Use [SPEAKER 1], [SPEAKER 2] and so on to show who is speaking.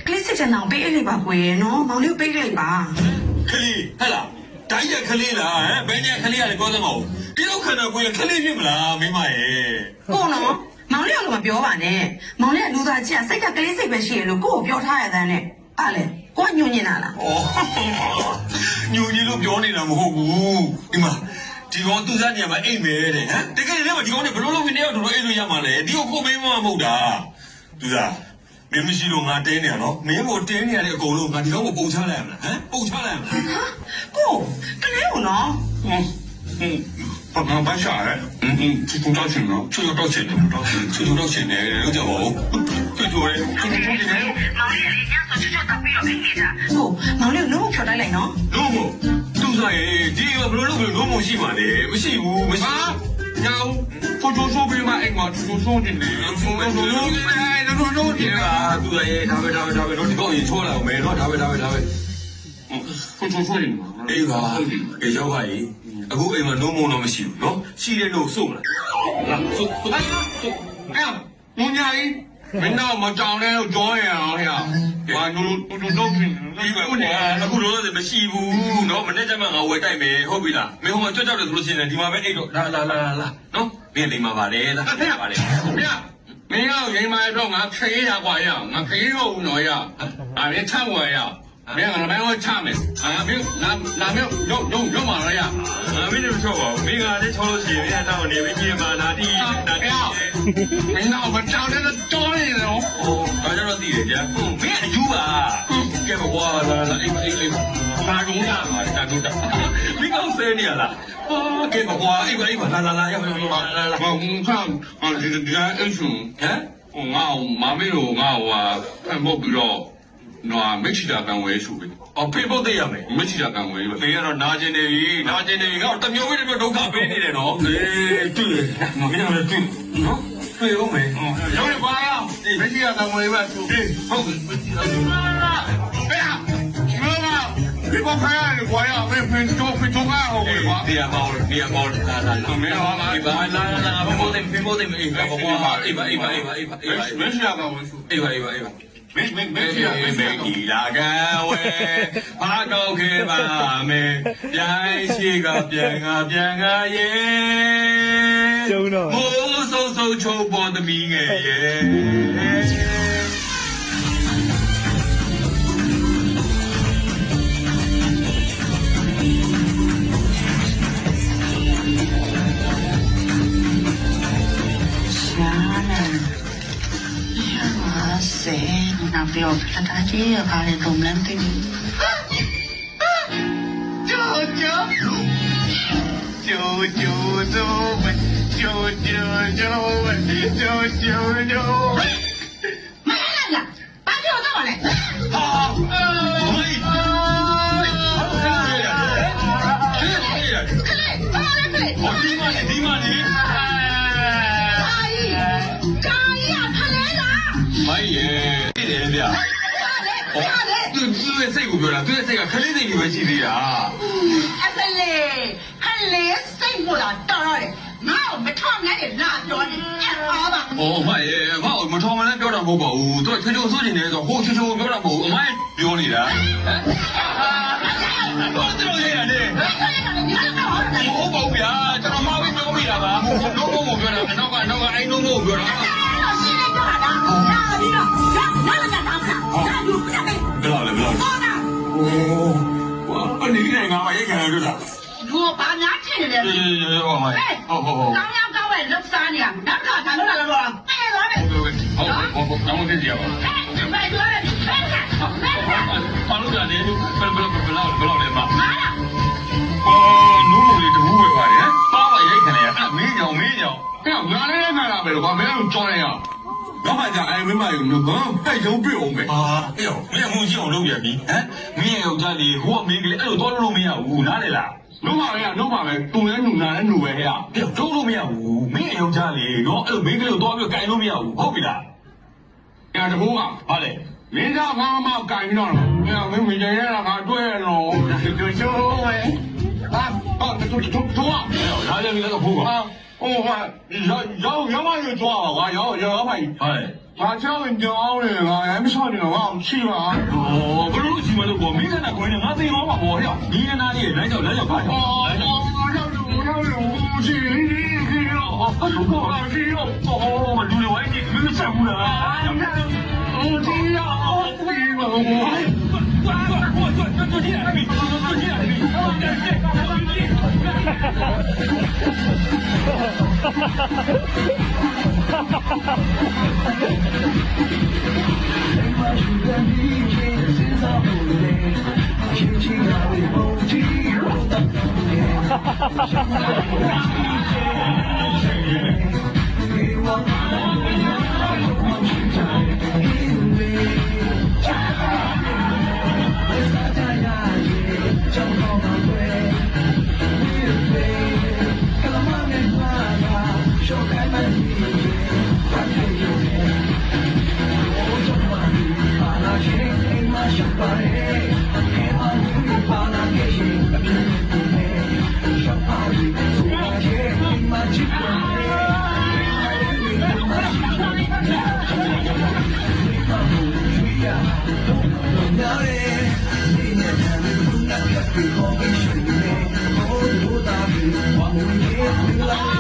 [SPEAKER 1] ကလေးစစ်ချင်အောင်ပေးလိုက်ပါကွယ်နော်မောင်လေးပေးလိုက်ပါ
[SPEAKER 2] ခလေးဟဲ့လားဓာတ်ရခလေးလားဟမ်ဘယ်ညာခလေးရတယ်ပြောသမောဒီလောက်ခဏကွယ်ခလေးဖြစ်မလားမိမရဲ့
[SPEAKER 1] ဟုတ်နော်မောင်လေးကလည်းမပြောပါနဲ့မောင်လေးကလူသားကြီးကစိတ်ကကလေးစိတ်ပဲရှိရလို့ကို့ကိုပြောထားရတဲ့နဲ့အားလေကိုကညွညင်တာလား
[SPEAKER 2] ညွညင်လို့ပြောနေတာမဟုတ်ဘူးဒီမှာဒီကောင်သူ့စားနေမှာအိမ်မဲတဲ့ဟမ်တကယ်လည်းဒီကောင်နဲ့ဘလို့လို့ဝင်နေတော့အိမ်လို့ရမှာလေဒီကိုကိုမင်းမမဟုတ်တာသူစားမင်းမရှိလို့ငါတင်းနေရနော်မင်းကိုတင်းနေရတဲ့အကုန်လုံးငါဒီကောင်ကိုပုံချလိုက်ရမလားဟမ်ပုံချလိုက်ရမလား
[SPEAKER 1] ကိုကလေးကိုနော်
[SPEAKER 2] ဘာရှာလဲချူချူတောက်ချင်နော်ချူချူတောက်ချင်တယ်ချူချူတောက်ချင်တယ်လို့ကြောက်ပါဦးချူချူလေချူချူတောက်ချင်တယ်
[SPEAKER 1] မောင်လေးကလည်းညဆိုချူချူတောက်ပြီးတော့အိမ်နေတာဟုတ်မောင်လေးလုံးဖြော်တိုက်လိုက်နော်
[SPEAKER 2] လုံးမို့သူ့စားရဲ့ဒီကဘလို့လို့လုံးမရှိပါနဲ့မရှိဘူးမရှိ
[SPEAKER 3] ညောင်ကိုချိုးဆိုးပြီးမှအိမ်မှာချိုးဆိုးနေတယ်ဆိုးဆိုးလို့လုံးနေ
[SPEAKER 2] တာသူ့ရဲ့ဒါပဲတော့ဒီကောင်ကြီးချိုးလာအောင်မယ်နော်ဒါပဲ
[SPEAKER 3] ကိုချိုးဆိုးနေမှာ
[SPEAKER 2] အေးပါအေးရောက်ပါကြီးအခုအိမ်မှာလုံးမတော့မရှိဘူးနော်ရှိတဲ့လို့စုံလား
[SPEAKER 3] စုံအဲ့မုံညာကြီးမင်းတော့မကြောင်နဲ့ကြောရအောင်ဟဲ့ဘာလို့တို့ပြင်
[SPEAKER 2] ပြီးပါဦးအခုတော့မရှိဘူးနော်မနေ့ကမှငါဝယ်တိုက်မယ်ဟုတ်ပြီလားမင်းဟိုမှာကြောက်တယ်ဆိုလို့ရှိရင်ဒီမှာပဲအိတ်တော့လာနော်မင်းလိမ်မှာပါတယ်လား
[SPEAKER 3] ဖေးပါတယ်ဖေးမင်းကရိမ်မာတော့ငါခေးရကွာရငါခေးတော့ဦးနော်ရအဲ့ဒါချမ်းဝယ်ရမင်းကလည်းမင်းကချမယ်မင်းလာမင်းရုံမှာရ
[SPEAKER 2] မင်းတို့ချော့ပါဦးမင်းကလည်းချောလို့ရှိရင်မင်းတော့နေမင်းကြီးမှာလာတိ
[SPEAKER 3] ဒါကမင်းတော့မကြောက်တဲ့ကြောနေတယ်နော်
[SPEAKER 2] ဘာကြောင့်တော့သိတယ်ကြာမင်းအယူပါကဲကွာလာအိမ်
[SPEAKER 3] ဘာကုန်ရမှာတာတို့တာ
[SPEAKER 2] မင်းကောင်းစဲနေရလားကဲကွာအိမ်လာရောက်
[SPEAKER 3] ဘာခါဒီအဲ့ရှုဟမ်ငါမမေကိုငါဟိုဖန်ဖို့ပြီးတော့နော်မချီတာကံဝဲဆိုပြီ
[SPEAKER 2] ဖေးဖို့သိရမယ်
[SPEAKER 3] မချီတာကံဝဲပဲ
[SPEAKER 2] ဖေးကတော့နာကျင်နေပြီငါတမျိုးပဲတမျိုးဒုက္ခပေးနေတယ်နော်
[SPEAKER 3] တွေ့
[SPEAKER 2] မင်းလည်းတွေ့နော်တွေ့ဦးမယ်
[SPEAKER 3] ရောက်ရပါမချီတာကံဝဲပဲဟုတ်ပြီမချီတာကံဝဲဖေးဒီဘောခိုင်းရကွာရမင်းဖင်တော့ဖင်တော့ဟုတ်ပြီကွာ
[SPEAKER 2] ဒီအမောင်းလာ
[SPEAKER 3] မင်းတော့
[SPEAKER 2] ဒီပါလာဖေးဖို့သိအေးပါ
[SPEAKER 3] မချီတာကံဝဲဆို
[SPEAKER 2] အေးပါမင်းဒီလာကဝဲဘာကောက်ခဲ့ပါမယ်ပြန်ရှိကပြန်ကရဲ့ကျုံတော့မိုးဆုံချုံပေါ်သမီးငယ်ရဲ့
[SPEAKER 1] 那不要看他这个咖喱都难听。
[SPEAKER 3] 舅
[SPEAKER 1] 没来了，把这个怎么来？
[SPEAKER 2] သူ့ရဲ့စိတ်ကိုပြောတာသူ့ရဲ့စိတ်ကခလေးစိတ်ကြီးပဲရှိသေးတာ
[SPEAKER 1] အပလေခလေးစိတ်ကိုတော့တော်ရတယ်ငါ့ကိုမထောင်နဲ့လာပြောနေအဲ့ပါ
[SPEAKER 2] မရဲ့ငါ့ကိုမထောင်မနဲ့ပြောတာမဟုတ်ပါဘူးသူကချွချိုဆိုးနေတယ်ဆိုဟိုချွချိုပြောတာမဟုတ်ဘူးအမိုင်းပြောနေတာတော့တော်ရတယ်မဟုတ်ပါဘူးဗျာကျွန်တော်မပြီးပြောမိတာပါလုံးကိုပြောတာနောက်ကအဲ့လုံးကိုပြောတာ
[SPEAKER 1] ရှင်းလိုက်ပြောတာဒါပြီးတော့နားလာတာဒါလူပြတ်တယ်
[SPEAKER 2] ဘယ်လိုလဲအနေနဲ့ငါမရိတ်ခံရလို့လား
[SPEAKER 1] လူဘာများထင်နေလဲ
[SPEAKER 2] ဟောမဟုတ်
[SPEAKER 1] ကောင်းကောင်းပဲလှုပ်ရှားနေရနောက်ကဒါလို့လာတော့ပဲသွားတယ်
[SPEAKER 2] ဟုတ်ကောင်းမသိကြပါ
[SPEAKER 1] ဘူးပဲသွားတယ်
[SPEAKER 2] ဘာလို့လဲဘယ်လောက်လဲမ
[SPEAKER 1] ဟာ
[SPEAKER 2] နူးလေးတဘူးပဲပါတယ်ပါပါရိတ်ခံရမင်းကြောင်
[SPEAKER 3] ငါလည်းနားလာပဲကွာမင်းတို့ကြောင်းရ
[SPEAKER 2] တော့မှကြာအဲ့မင်းမယူလို့ဘာဖက်ရုံးပြအောင်ပဲအေးမင်းမှုကြည့်အောင်လုပ်ရပြီမင်းရဲ့ယောက်ျားလေးဟိုကမင်းကလေးအဲ့လိုတော့လို့မရဘူးနားလေလား
[SPEAKER 3] လုံးပါပဲတူလဲနူနာလဲနူပဲဟဲ့
[SPEAKER 2] တုံးလို့မရဘူးမင်းရဲ့ယောက်ျားလေးတော့အဲ့လိုမင်းကလေးကိုတော့ပြီးကင်လို့မရဘူးဟုတ်ပြီလား
[SPEAKER 3] အဲ့တကူက
[SPEAKER 2] ဟာလေ
[SPEAKER 3] မင်းကဘာမှမကင်ပြီးတော့မင်းမကြရတာငါတွေ့ရတော့ချိုးဝဲဟာတူ
[SPEAKER 2] ဒါလည်းမင်းကတော့ဖို့ပါ
[SPEAKER 3] ဟိုရောက်မှယူသွားပါကွာရောက်မှ
[SPEAKER 2] ဟုတ်
[SPEAKER 3] ဘာကြောင့်ကြောင်းလဲငါမချနေတော့ငါ့ရှိပါ
[SPEAKER 2] 哦，不是西门路过，没在那过年，俺自己往嘛跑呀。你在哪里？来叫爬上。
[SPEAKER 3] 去
[SPEAKER 2] 哦，路的外地没有上过了。
[SPEAKER 4] Hãy subscribe cho kênh Ghiền Mì Gõ để không bỏ lỡ